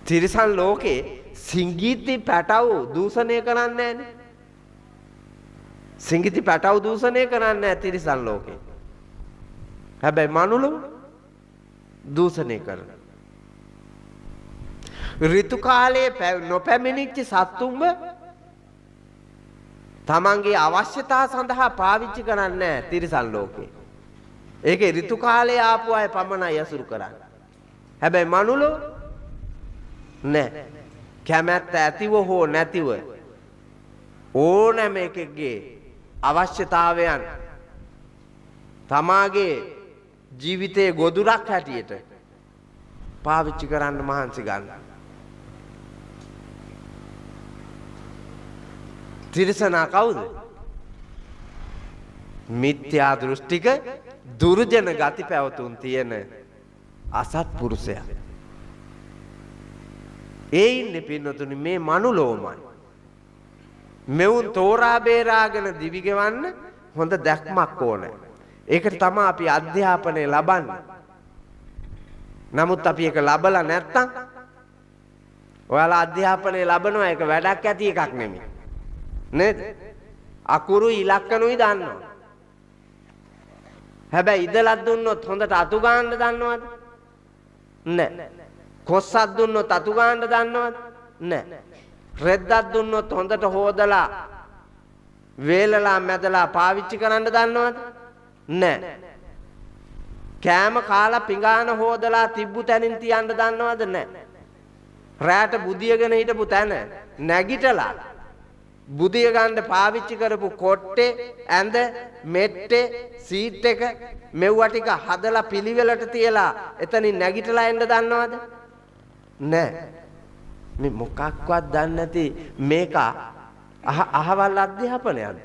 තිරිසන් ලෝකේ සිඟිති පැටව දූෂණය කරන්නේ නැහැනේ. සිඟිති පැටව දූෂණය කරන්නේ නැහැ තිරිසන් ලෝකේ. හැබැයි මනුලෝ දූෂණය කරනවා. ඍතු කාලයේ නොපැමිණිච්ච සත්තුන්ව තමන්ගේ අවශ්‍යතා සඳහා පාවිච්චි කරන්නේ නැහැ තිරිසන් ලෝකේ. ඒකේ ඍතු කාලයේ ආපු අය පමණයි යසුරු කරන්නේ. හැබැයි මනුලෝ නෑ. කැමැත්ත ඇතිව හෝ නැතිව ඕනෑම එකෙක්ගේ අවශ්‍යතාවයන් තමාගේ ජීවිතයේ ගොදුරක් හැටියට පාවිච්චි කරන්න මහන්සි ගන්න. තිරිසනා කවුද? මිත්‍යා දෘෂ්ටික දුර්ජන ගති පැවතුම් තියෙන අසත්පුරුෂයා. ඒ ඉන්නේ පින්නතුනි මේ මනුලෝමයි. මෙවුන් තෝරා බේරාගෙන දිවි ගෙවන්න හොඳ දැක්මක් ඕනේ. ඒකට තමයි අපි අධ්‍යාපනය ලබන්නේ. නමුත් අපි ඒක ලබලා නැත්තම් ඔයාලා අධ්‍යාපනය ලබනවා ඒක වැඩක් ඇති එකක් නෙමෙයි. නේද? අකුරු ඉලක්කනුයි දන්නවා. හැබැයි ඉදලක් දුන්නොත් හොඳට අතු ගන්න දන්නවද? නැහැ. කොස්සක් දුන්නොත් අතු ගන්න දන්නවද? නැහැ. රෙද්දක් දුන්නොත් හොඳට හොදලා වේලලා මැදලා පාවිච්චි කරන්න දන්නවද? නැහැ. කෑම කාලා පිඟාන හොදලා තිබ්බු තැනින් තියන්න දන්නවද? නැහැ. රැට බුදියගෙන හිටපු තැන නැගිටලා බුදිය ගන්න පාවිච්චි කරපු කොට්ටේ ඇඳ මෙට්ටේ සීට් එක මෙව්වා ටික හදලා පිළිවෙලට තියලා එතනින් නැගිටලා එන්න දන්නවද? නැහැ. මේ මොකක්වත් දන්නේ නැති මේක අහවල් අධ්‍යාපනයක්ද?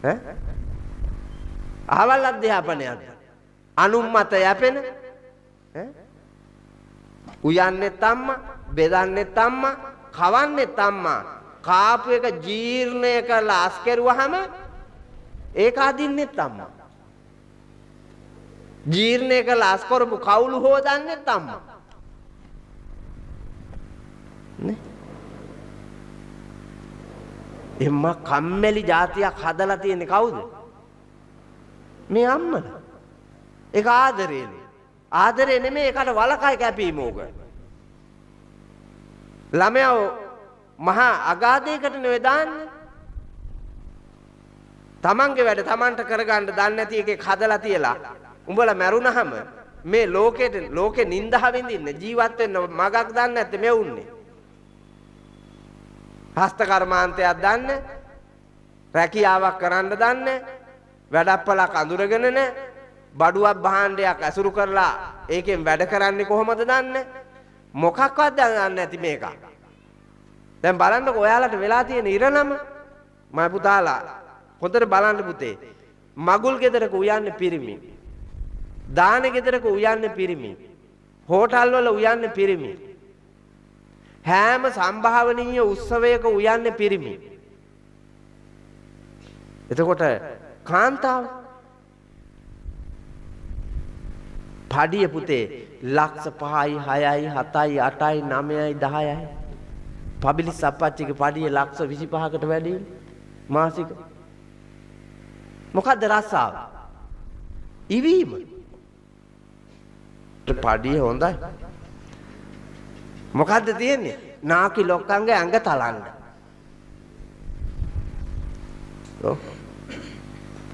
ඈ? අහවල් අධ්‍යාපනයක්ද? අනුන් මත යැපෙන ඈ? උයන්නේ අම්මා, බෙදන්නේ අම්මා, කවන්නේ අම්මා. කාපු එක ජීර්ණය කරලා අස් කෙරුවාම ඒක අදින්නේ අම්මා. ජීර්ණය කරලා අස් කරපු කවුළු හොදන්නේ අම්මා. නේ? එම්ම කම්මැලි જાතියක් හදලා තියෙන්නේ කවුද? මේ අම්මලා. ඒක ආදරේනේ. ආදරේ නෙමෙයි ඒකට වලකයි කැපීම ඕක. ළමයා මහා අගාධයකට නෙවෙයි දාන්නේ. තමන්ගේ වැඩ තමන්ට කරගන්න දන්නේ නැති එකෙක් හදලා තියලා උඹලා මැරුණහම මේ ලෝකේ නිඳා විඳින්න ජීවත් වෙන්න මගක් දන්නේ නැත්තේ මෙවුන්නේ. හස්ත කර්මාන්තයක් දන්නේ, රැකියාවක් කරන්න දන්නේ, වැඩප්පලක් අඳුරගෙන නැහැ, බඩුවක් භාණ්ඩයක් ඇසුරු කරලා ඒකෙන් වැඩ කරන්නේ කොහොමද දන්නේ? මොකක්වත් දන්නේ නැති මේක. දැන් බලන්නකො ඔයාලට වෙලා තියෙන ඉරණම මම පුතාලා හොඳට බලන්න පුතේ. මගුල් ගෙදරක උයන්නේ පිරිමි. දාන ගෙදරක උයන්නේ පිරිමි. හෝටල් වල උයන්නේ පිරිමි. හැම සම්භාවනීය උත්සවයක උයන්නේ පිරිමි. එතකොට කාන්තාව පඩිය පුතේ ලක්ෂ 5යි 6යි 7යි 8යි 9යි 10යි පබිලිස් අපච්චිගේ පඩිය ලක්ෂ 25කට වැඩි මාසික. මොකද්ද රස්සාව? ඉවීම. පඩිය හොඳයි. මොකද්ද තියෙන්නේ? නාකි ලොක්කන්ගේ ඇඟ තලන්න. ඔව්.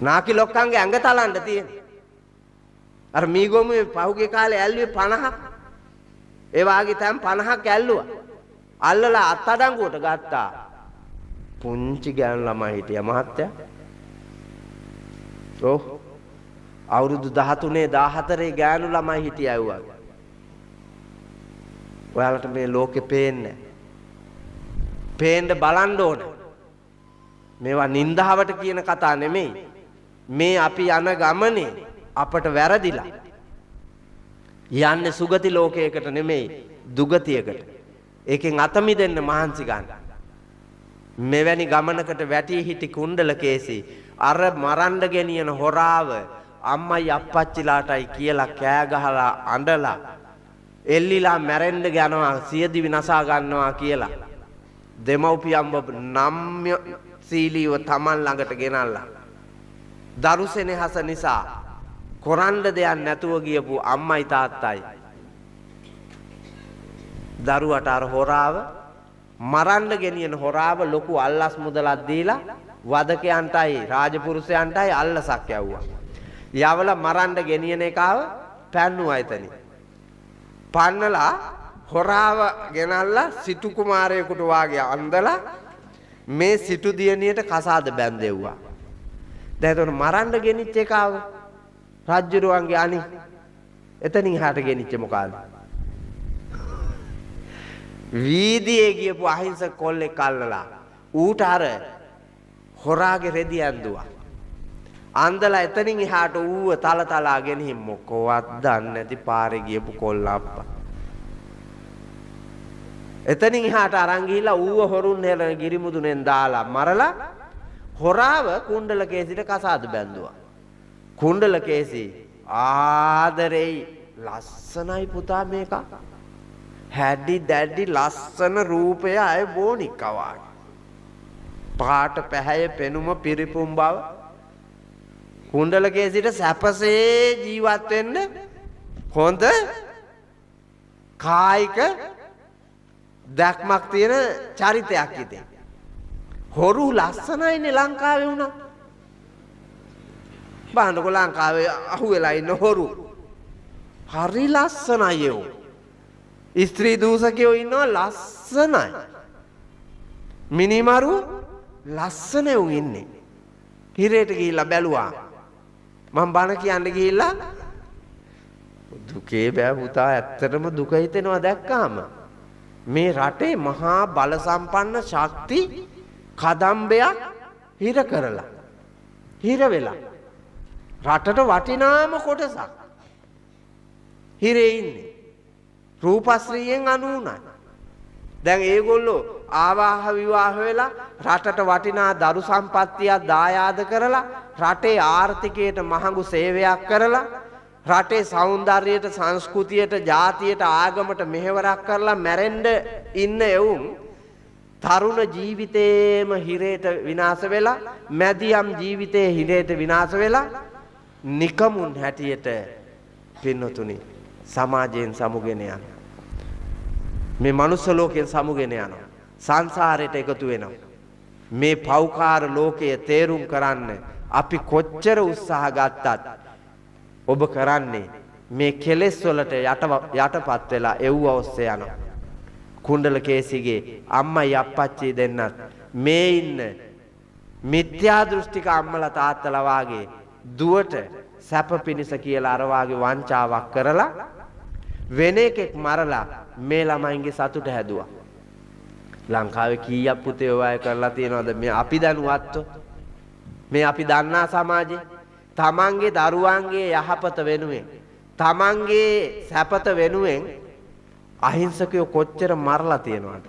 නාකි ලොක්කන්ගේ ඇඟ තලන්න තියෙන්නේ. අර මීගොමුවේ පහුගිය කාලේ ඇල්ලුවේ 50ක්. ඒ වාගේ තැන් 50ක් ඇල්ලුවා. අල්ලලා අත්අඩංගුවට ගත්තා. පුංචි ගෑනු ළමයි හිටියා මහත්තයා. ඔව්. අවුරුදු 13 14 ගෑනු ළමයි හිටියා අයුවා. ඔයාලට මේ ලෝකෙ පේන්නේ. පේන්න බලන්න ඕන. මේවා නින්දාවට කියන කතා නෙමෙයි. මේ අපි යන ගමනේ අපට වැරදිලා. යන්නේ සුගති ලෝකයකට නෙමෙයි දුගතියකට. ඒකෙන් අත මිදෙන්න මහන්සි ගන්න. මෙවැනි ගමනකට වැටි හිටි කුණ්ඩලකේසි අර මරන්න ගෙනියන හොරාව අම්මයි අප්පච්චිලාටයි කියලා කෑ ගහලා අඬලා එල්ලිලා මැරෙන්න යනවා සියදිවි නසා ගන්නවා කියලා දෙමව්පියන්ව නම්‍ය සීලීව Taman ළඟට ගෙනල්ලා දරු සෙනෙහස නිසා කොරන්න දෙයක් නැතුව ගියපු අම්මයි තාත්තයි දරුවට අර හොරාව මරන්න ගෙනියන හොරාව ලොකු අල්ලස් මුදලක් දීලා වදකයන්ටයි රාජපුරුෂයන්ටයි අල්ලසක් යවුවා. යවලා මරන්න ගෙනියන එකව පැන්නුවා එතනින්. පන්නලා හොරාව ගෙනල්ලා සිටු කුමාරයෙකුට වාගේ අන්දලා මේ සිටු දියණියට කසාද බැන්දෙව්වා. දැන් එතන මරන්න ගෙනිච්ච එකව රජුරුවන්ගේ අනි එතනින් එහාට ගෙනිච්ච මොකද? වීදියේ ගියපු අහිංසක කොල්ලෙක් අල්ලලා ඌට අර හොරාගේ රෙදි ඇන්දුවා. අන්දලා එතනින් එහාට ඌව තලතලා ගෙනින් මොකවත් දන්නේ නැති පාරේ ගියපු කොල්ලප්පා. එතනින් එහාට අරන් ගිහිල්ලා ඌව හොරුන් හෙලන ගිරිමුදුනෙන් දාලා මරලා හොරාව කුණ්ඩලකේසිට කසාද බැන්දුවා. කුණ්ඩලකේසි ආදරෙයි ලස්සනයි පුතා මේක. හැඩි දැඩි ලස්සන රූපය අය බෝනිකවා. පාට පැහැය පෙනුම පිරිපුම් බව කුණ්ඩලකේසිට සැපසේ ජීවත් වෙන්න හොඳ කායික දැක්මක් තියෙන චරිතයක් ඉතින්. හොරු ලස්සනයිනේ ලංකාවේ වුණා. බලන්නකො ලංකාවේ අහුවෙලා ඉන්න හොරු. හරි ලස්සනයි ඒෝ. ස්ත්‍රී දූෂකයෝ ඉන්නවා ලස්සනයි. මිනිමරු ලස්සනේ උන් ඉන්නේ. හිරේට ගිහිල්ලා බැලුවා. මම බණ කියන්න ගිහිල්ලා දුකේ බෑ පුතා ඇත්තටම දුක හිතෙනවා දැක්කාම. මේ රටේ මහා බල සම්පන්න ශක්ති කදම්බයක් හිර කරලා හිර වෙලා රටට වටිනාම කොටසක් හිරේ ඉන්නේ. රූපශ්‍රීයෙන් 99. දැන් ඒගොල්ලෝ ආවාහ විවාහ වෙලා රටට වටිනා දරු සම්පත්තියක් දායාද කරලා රටේ ආර්ථිකයට මහඟු සේවයක් කරලා රටේ සෞන්දර්යයට සංස්කෘතියට ජාතියට ආගමට මෙහෙවරක් කරලා මැරෙන්න ඉන්න එවුන් තරුණ ජීවිතේම හිරේට විනාශ වෙලා මැදියම් ජීවිතේ හිරේට විනාශ වෙලා නිකමුන් හැටියට පින්නතුනි සමාජයෙන් සමුගෙන යන මේ මනුස්ස ලෝකයෙන් සමුගෙන යනවා සංසාරයට එකතු වෙනවා මේ පෞකාර ලෝකයේ තේරුම් කරන්න අපි කොච්චර උත්සාහ ගත්තත් ඔබ කරන්නේ මේ කෙලෙස් වලට යටපත් වෙලා එව්ව ඔස්සේ යනවා කුණ්ඩලකේසිගේ අම්මයි අප්පච්චි දෙන්නත් මේ ඉන්න මිත්‍යා දෘෂ්ටික අම්මලා තාත්තලා වාගේ දුවට සැප පිණිස කියලා අර වාගේ වංචාවක් කරලා වෙන එකෙක් මරලා මේ ළමයින්ගේ සතුට හැදුවා. ලංකාවේ කීයක් පුතේ ඔය අය කරලා තියනවද මේ අපි දනුවත්ව මේ අපි දන්නා සමාජේ තමන්ගේ දරුවන්ගේ යහපත වෙනුවෙන් තමන්ගේ සැපත වෙනුවෙන් අහිංසකයෝ කොච්චර මරලා තියනවද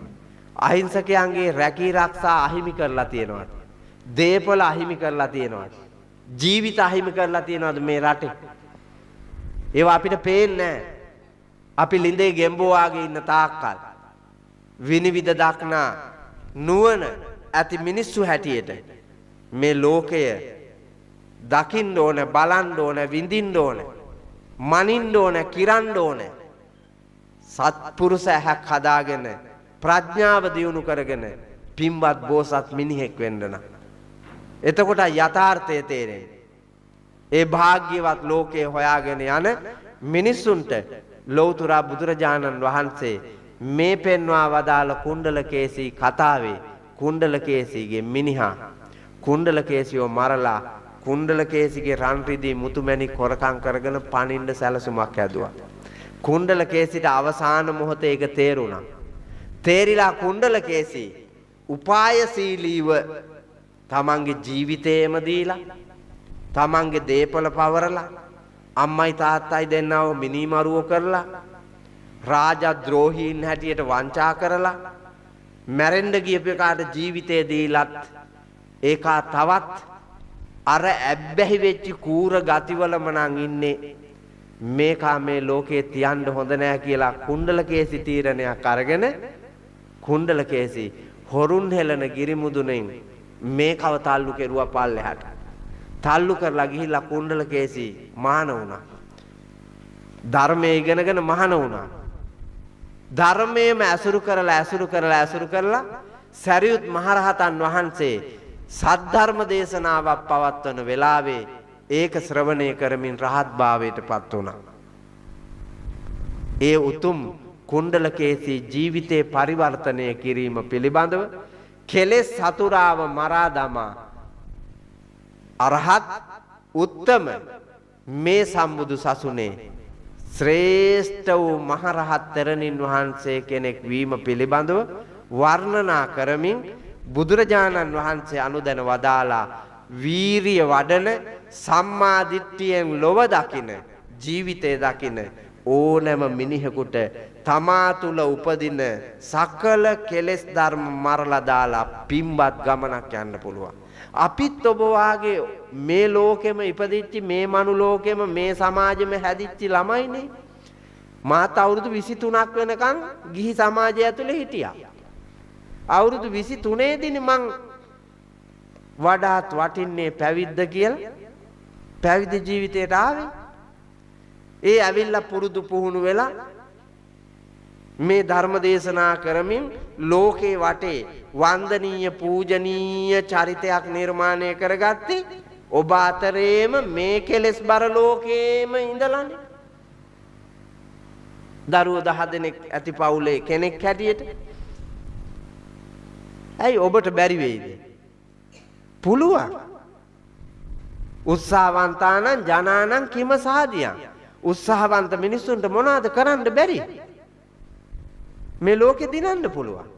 අහිංසකයන්ගේ රැකී ආරක්ෂා අහිමි කරලා තියනවද දේපල අහිමි කරලා තියනවද ජීවිත අහිමි කරලා තියනවද මේ රටේ ඒවා අපිට පේන්නේ නැහැ අපි ලිඳේ ගෙම්බෝ වාගේ ඉන්න තාක්කල් විනිවිද දක්නා නුවණ ඇති මිනිස්සු හැටියට මේ ලෝකය දකින්න ඕන බලන්න ඕන විඳින්න ඕන මනින්න ඕන කිරන්න ඕන සත්පුරුෂ ඇහක් හදාගෙන ප්‍රඥාව දියුණු කරගෙන පින්වත් බෝසත් මිනිහෙක් වෙන්න නම් එතකොට යථාර්ථය තේරෙන්නේ ඒ භාග්‍යවත් ලෝකේ හොයාගෙන යන මිනිසුන්ට ලෞතර බුදුරජාණන් වහන්සේ මේ පෙන්වා වදාළ කුණ්ඩලකේසී කතාවේ කුණ්ඩලකේසීගේ මිනිහා කුණ්ඩලකේසියව මරලා කුණ්ඩලකේසිගේ රන් රිදී මුතුමැණික් හොරකම් කරගෙන පනින්න සැලසුමක් හැදුවා. කුණ්ඩලකේසිට අවසාන මොහොතේ ඒක තේරුණා. තේරිලා කුණ්ඩලකේසී උපායශීලීව තමන්ගේ ජීවිතේම දීලා තමන්ගේ දේපල පවරලා අම්මයි තාත්තයි දෙන්නව මිනිමරුව කරලා රාජද්‍රෝහීන් හැටියට වංචා කරලා මැරෙන්න ගියපු එකාට ජීවිතේ දීලත් ඒකා තවත් අර ඇබ්බැහි වෙච්ච කූර ගතිවලම නම් ඉන්නේ මේකා මේ ලෝකේ තියන්න හොඳ නෑ කියලා කුණ්ඩලකේසි තීරණයක් අරගෙන කුණ්ඩලකේසි හොරුන් හෙලන ගිරිමුදුනෙන් මේකව තල්ලු කෙරුවා පල්ලෙහාට. තල්ලු කරලා ගිහිල්ලා කුණ්ඩලකේසි මහාන වුණා. ධර්මයේ ඉගෙනගෙන මහාන වුණා. ධර්මයේම ඇසුරු කරලා සරියුත් මහරහතන් වහන්සේ සද්ධර්ම දේශනාවක් පවත්වන වෙලාවේ ඒක ශ්‍රවණය කරමින් රහත් භාවයට පත් වුණා. ඒ උතුම් කුණ්ඩලකේසි ජීවිතේ පරිවර්තනය කිරීම පිළිබඳව කෙලෙස් සතුරාව මරා දමා අරහත් උත්තම මේ සම්බුදු සසුනේ ශ්‍රේෂ්ඨ වූ මහරහත් තෙරණින් වහන්සේ කෙනෙක් වීම පිළිබඳව වර්ණනා කරමින් බුදුරජාණන් වහන්සේ අනුදැන වදාලා වීරිය වඩන සම්මා දිට්ඨියෙන් ලොව දකින ජීවිතය දකින ඕනෑම මිනිහෙකුට තමා තුල උපදින සකල කෙලෙස් ධර්ම මරලා දාලා පිම්බත් ගමනක් යන්න පුළුවන්. අපිත් ඔබ වාගේ මේ ලෝකෙම ඉපදිච්ච මේ මනු ලෝකෙම මේ සමාජෙම හැදිච්ච ළමයිනේ. මාත් අවුරුදු 23ක් වෙනකන් ගිහි සමාජය ඇතුලේ හිටියා. අවුරුදු 23 දිනේ මං වඩාත් වටින්නේ පැවිද්ද කියලා පැවිදි ජීවිතයට ආවේ. ඒ ඇවිල්ලා පුරුදු පුහුණු වෙලා මේ ධර්ම දේශනා කරමින් ලෝකේ වටේ වන්දනීය පූජනීය චරිතයක් නිර්මාණය කරගත්තේ ඔබ අතරේම මේ කෙලෙස් බර ලෝකේම ඉඳලානේ. දරුවෝ 10 දෙනෙක් ඇති පවුලේ කෙනෙක් හැටියට. ඇයි ඔබට බැරි වෙයිද? පුළුවන්. උත්සාහවන්තානං ජනානං කිම සාදියං. උත්සාහවන්ත මිනිස්සුන්ට මොනවද කරන්න බැරි? මේ ලෝකෙ දිනන්න පුළුවන්.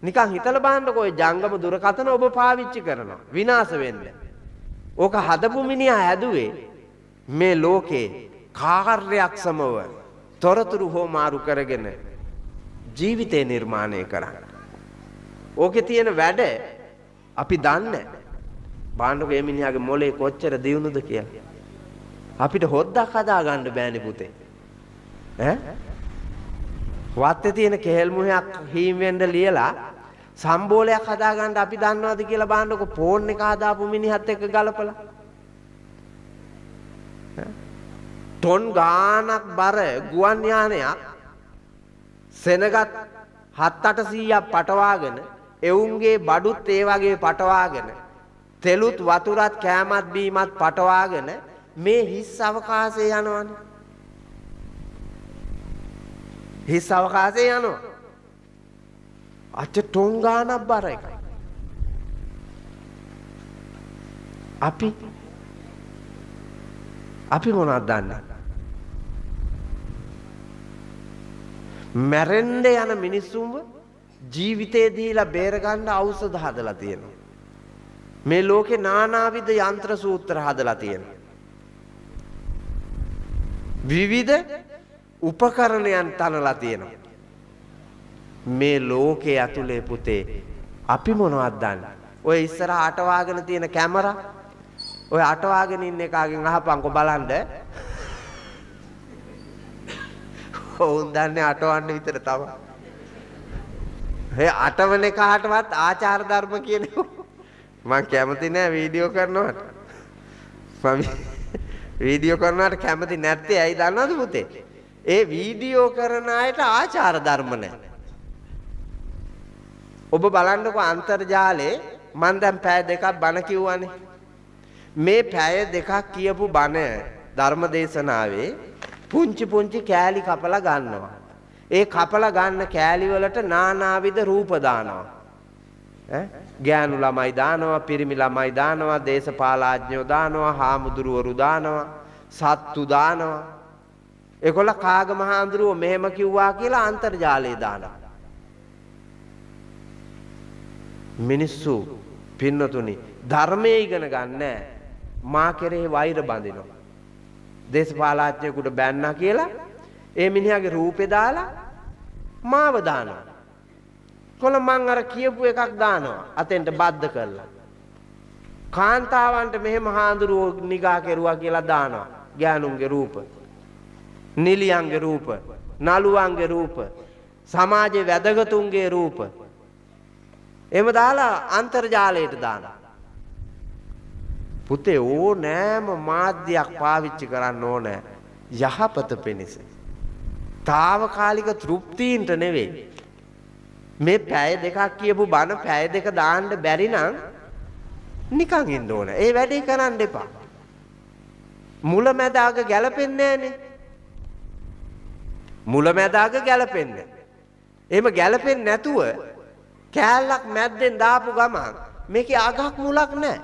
නිකන් හිතලා බලන්නකෝ ඔය ජංගම දුරකථන ඔබ පාවිච්චි කරනවා විනාශ වෙන්න. ඕක හදපු මිනිහා හැදුවේ මේ ලෝකේ කාර්යක්ෂමව තොරතුරු හොමාරු කරගෙන ජීවිතේ නිර්මාණය කරන්න. ඕකේ තියෙන වැඩ අපි දන්නේ. බාන්නකෝ මේ මිනිහාගේ මොලේ කොච්චර දියුණුද කියලා. අපිට හොද්දක් හදා ගන්න බෑනේ පුතේ. ඈ? වත්තේ තියෙන කෙහෙල් මුහයක් හීම් වෙන්න ලියලා සම්බෝලයක් හදා ගන්න අපි දන්නවද කියලා බාන්නකෝ ෆෝන් එක හදාපු මිනිහත් එක්ක ගලපලා. ටොන් ගානක් බර ගුවන් යානයක් සෙනගත් 7-800ක් පටවාගෙන එවුන්ගේ බඩුත් ඒ වගේ පටවාගෙන තෙලුත් වතුරත් කෑමත් බීමත් පටවාගෙන මේ හිස් අවකාශයේ යනවනේ. හිස් අවකාශයේ යනවා. අච්ච ටොන් ගානක් බර එක. අපි මොනවද දන්නේ? මැරෙන්න යන මිනිස්සුන්ව ජීවිතේ දීලා බේරගන්න ඖෂධ හදලා තියෙනවා. මේ ලෝකේ නානාවිද යන්ත්‍ර සූත්‍ර හදලා තියෙනවා. විවිධ උපකරණයන් තනලා තියෙනවා. මේ ලෝකයේ ඇතුලේ පුතේ අපි මොනවද දන්නේ? ඔය ඉස්සරහ අටවාගෙන තියෙන කැමරා ඔය අටවාගෙන ඉන්න එකාගෙන් අහපන්කෝ බලන්න. ඔවුන් දන්නේ අටවන්න විතර තමයි. ඒ අටවන කාටවත් ආචාර ධර්ම කියන්නේ මම කැමති නෑ වීඩියෝ කරනවට. මම වීඩියෝ කරනවට කැමති නැත්තේ ඇයි දන්නවද පුතේ? ඒ වීඩියෝ කරන අයට ආචාර ධර්ම නැහැ. ඔබ බලන්නකෝ අන්තර්ජාලේ මම දැන් පැය දෙකක් බණ කිව්වනේ. මේ පැය දෙකක් කියපු බණ ධර්ම දේශනාවේ පුංචි පුංචි කෑලි කපලා ගන්නවා. ඒ කපලා ගන්න කෑලි වලට නානාවිද රූප දානවා. ගෑනු ළමයි දානවා, පිරිමි ළමයි දානවා, දේශපාලඥයෝ දානවා, හාමුදුරුවරු දානවා, සත්තු දානවා. ඒකොල්ල කාග මහාඳුරුව මෙහෙම කිව්වා කියලා අන්තර්ජාලයේ දානවා. මිනිස්සු පින්නතුනි ධර්මයේ ඉගෙන ගන්න මා කෙරේ වෛර බඳිනවා. දේශපාලඥයෙකුට බැන්නා කියලා ඒ මිනිහාගේ රූපේ දාලා මාව දානවා. කොළ මං අර කියපු එකක් දානවා අතෙන්ට බද්ධ කරලා. කාන්තාවන්ට මෙහෙම හාඳුරුවෝ නිගා කෙරුවා කියලා දානවා ගෑනුන්ගේ රූප. නිලියන්ගේ රූප, නළුවන්ගේ රූප, සමාජයේ වැදගතුන්ගේ රූප. එහෙම දාලා අන්තර්ජාලයට දානවා. පුතේ ඕනෑම මාධ්‍යයක් පාවිච්චි කරන්න ඕන යහපත පිණිස. తాවකාලික තෘප්තියින්ට නෙවෙයි. මේ පැය දෙකක් කියපු බණ පැය දෙක දාන්න බැරි නම් නිකන් ඉන්න ඕන. ඒ වැඩේ කරන්න එපා. මුලැමැදාග ගැලපෙන්නේ නැහනේ. මුලැමැදාග ගැලපෙන්නේ. එහෙම ගැලපෙන්නේ නැතුව කෑල්ලක් මැද්දෙන් දාපු ගමන් මේකේ අගක් මුලක් නැහැ.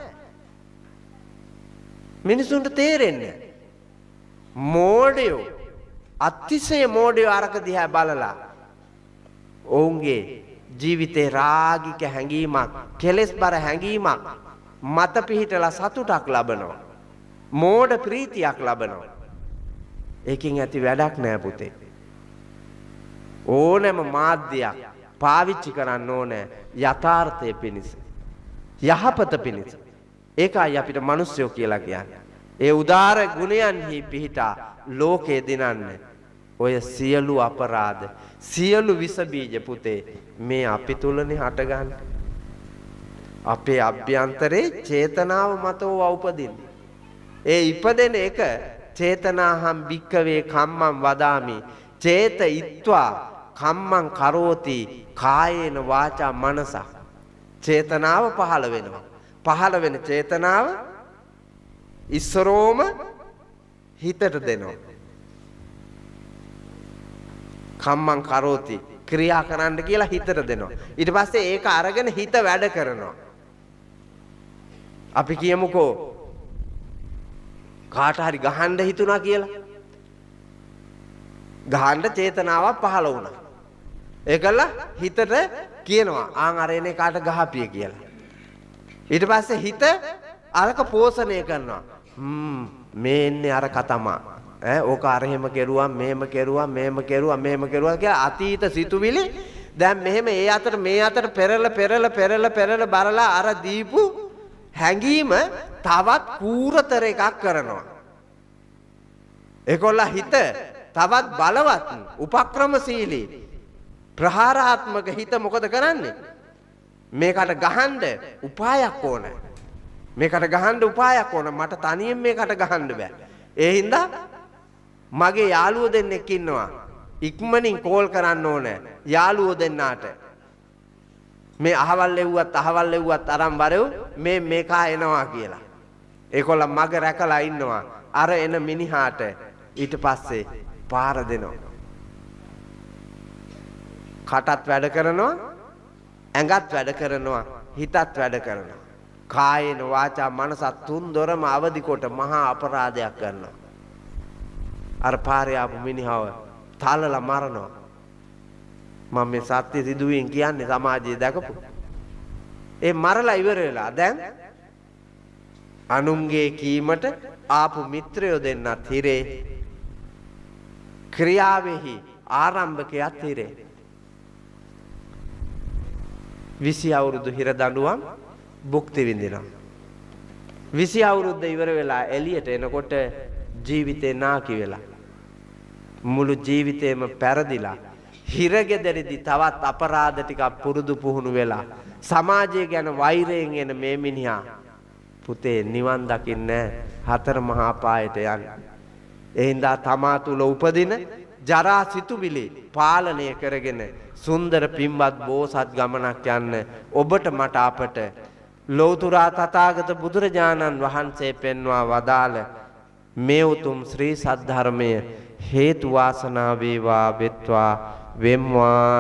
මිනිසුන්ට තේරෙන්නේ මෝඩයෝ අතිශය මෝඩයෝ අරක දිහා බලලා ඔවුන්ගේ ජීවිතේ රාගික හැඟීමක් කෙලෙස් බර හැඟීමක් මත පිහිටලා සතුටක් ලබනවා. මෝඩ ප්‍රීතියක් ලබනවා. ඒකෙන් ඇති වැඩක් නෑ පුතේ. ඕනෑම මාධ්‍යයක් පාවිච්චි කරන්න ඕනේ යථාර්ථය පිණිස. යහපත පිණිස. ඒකයි අපිට මිනිස්සුયો කියලා කියන්නේ. ඒ උදාර ගුණයන්හි පිහිටා ලෝකේ දිනන්නේ. ඔය සියලු අපරාධ, සියලු විස බීජ පුතේ මේ අපි තුලනේ හටගන්නේ. අපේ අභ්‍යන්තරේ චේතනාව මතව උපදින්නේ. ඒ ඉපදෙන එක චේතනාහම් භික්කවේ කම්මං වදාමි. චේත ඉත්වා කම්මං කරෝති කායේන වාචා මනස. චේතනාව පහළ වෙනවා. පහළ වෙන චේතනාව ඉස්සරෝම හිතට දෙනවා. කම්මං කරෝති ක්‍රියා කරන්න කියලා හිතට දෙනවා. ඊට පස්සේ ඒක අරගෙන හිත වැඩ කරනවා. අපි කියමුකෝ කාට හරි ගහන්න හිතුණා කියලා. ගහන්න චේතනාවක් පහළ වුණා. ඒකල හිතට කියනවා ආන් අරේනේ කාට ගහපිය කියලා. ඊට පස්සේ හිත අරක පෝෂණය කරනවා. මේ එන්නේ අර කතමා. ඕක අර එහෙම කෙරුවා, මෙහෙම කෙරුවා, මෙහෙම කෙරුවා, මෙහෙම කෙරුවා කියලා අතීත සිතුවිලි දැන් මෙහෙම ඒ අතට මේ අතට පෙරල බලලා අර දීපු හැඟීම තවත් කූරතර එකක් කරනවා. ඒකොල්ල හිත තවත් බලවත්, උපක්‍රමශීලී, ප්‍රහාරාත්මක හිත මොකද කරන්නේ? මේකට ගහන්න උපායක් ඕන. මේකට ගහන්න උපායක් ඕන. මට තනියෙන් මේකට ගහන්න බෑ. ඒ හින්දා මගේ යාළුවෝ දෙන්නෙක් ඉන්නවා. ඉක්මනින් කෝල් කරන්න ඕන යාළුවෝ දෙන්නාට. මේ අහවල් ලෙව්වත් අරන් වරෙව් මේකා එනවා කියලා. ඒකොල්ල මග රැකලා ඉන්නවා. අර එන මිනිහාට ඊට පස්සේ පාර දෙනවා. කටත් වැඩ කරනවා, ඇඟත් වැඩ කරනවා, හිතත් වැඩ කරනවා. කායේන වාචා මනසත් තුන් දොරම අවදි කොට මහා අපරාධයක් කරනවා. අර පාරේ ආපු මිනිහව තලලා මරනවා. මම මේ සත්‍ය සිදුවීම් කියන්නේ සමාජයේ දැකපු. ඒ මරලා ඉවර වෙලා දැන් අනුන්ගේ කීමට ආපු මිත්‍රයෝ දෙන්නත් හිරේ. ක්‍රියාවෙහි ආරම්භකයත් හිරේ. 20 අවුරුදු හිර දඬුවම් භුක්ති විඳිනවා. 20 අවුරුද්ද ඉවර වෙලා එළියට එනකොට ජීවිතේ නාකි වෙලා මුළු ජීවිතේම පෙරදිලා හිරගෙදරදී තවත් අපරාධ ටිකක් පුරුදු පුහුණු වෙලා සමාජය ගැන වෛරයෙන් එන මේ මිනිහා පුතේ නිවන් දකින්නේ හතර මහා පායට යන්නේ. ඒ හින්දා තමා තුල උපදින ජරා සිතුවිලි පාලනය කරගෙන සුන්දර පින්වත් බෝසත් ගමනක් යන්න ඔබට මට අපට ලෞතුරා තථාගත බුදුරජාණන් වහන්සේ පෙන්වා වදාළ මේ උතුම් ශ්‍රී සද්ධර්මය හේතු වාසනා වේවා වෙත්වා වෙම්වා